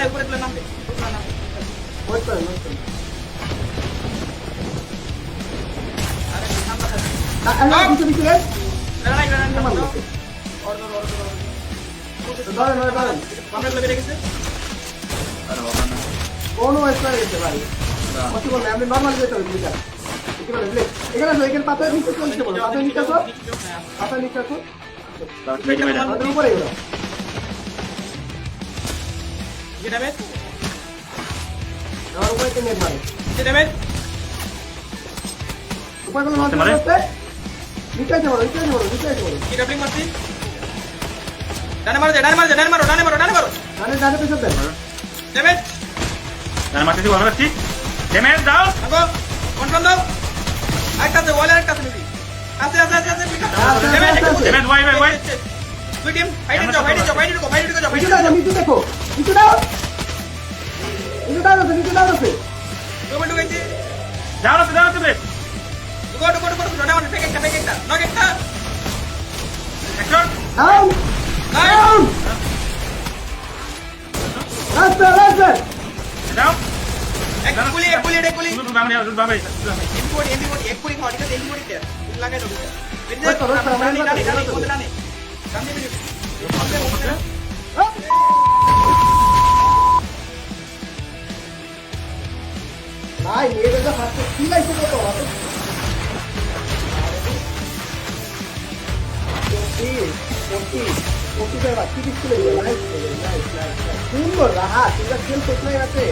উপরে তুলে নামবে ওয়েট করেন ওয়েট করেন পিছু পিছু রে ধরেন ধরেন কোনো ওয়েট করে গেছে ভাই কত বললে আপনি নর্মাল যেতে হবে বুঝা কি বলে ব্লেড এখানে আসো এখানে পাতা নিচে চলতে বলো পাতা নিচে আসো পাতা নিচে আসো পাতার উপরে এগুলো ये डैमेज আমার উপরে কেন মারে ये डैमेज উপরে কোনো লঞ্চ করতে নিচে আসো নিচে আসো নিচে আসো ये डबलिंग मत डाने मारो डाने मारो डाने मारो डाने मारो डाने मारो ডানে ডানে পিছন দেন डैमेज ডানে মারতেছি বল মারছি ড্যামেজ দাও আগো কন্ট্রোল দাও একটা দে ওয়ালের একটা দিবি আস্তে আস্তে আস্তে আস্তে ড্যামেজ ওয়াই দুই টিম ফাইটিং যাও ফাইটিং যাও ফাইটিং যাও ফাইটিং যাও নিচে দাও নিচে দেখো নিচে দাও নিচে দাও আছে কমেন্ট ঢুকাইছি দাও না বে গো ডাউন ফেক একটা নক একটা অ্যাকশন ডাউন ডাউন রাস্তা রাস্তা দাও এক গুলি দুটো বামে দুটো বামে এমপি এক গুলি খাও ঠিক আছে এমপি তে লাগাই দাও ডানে ভাই এটা ফার্স্ট কি লাইছে কত সুন্দর রাহা ঠিক আছে খেল কোথায় আছে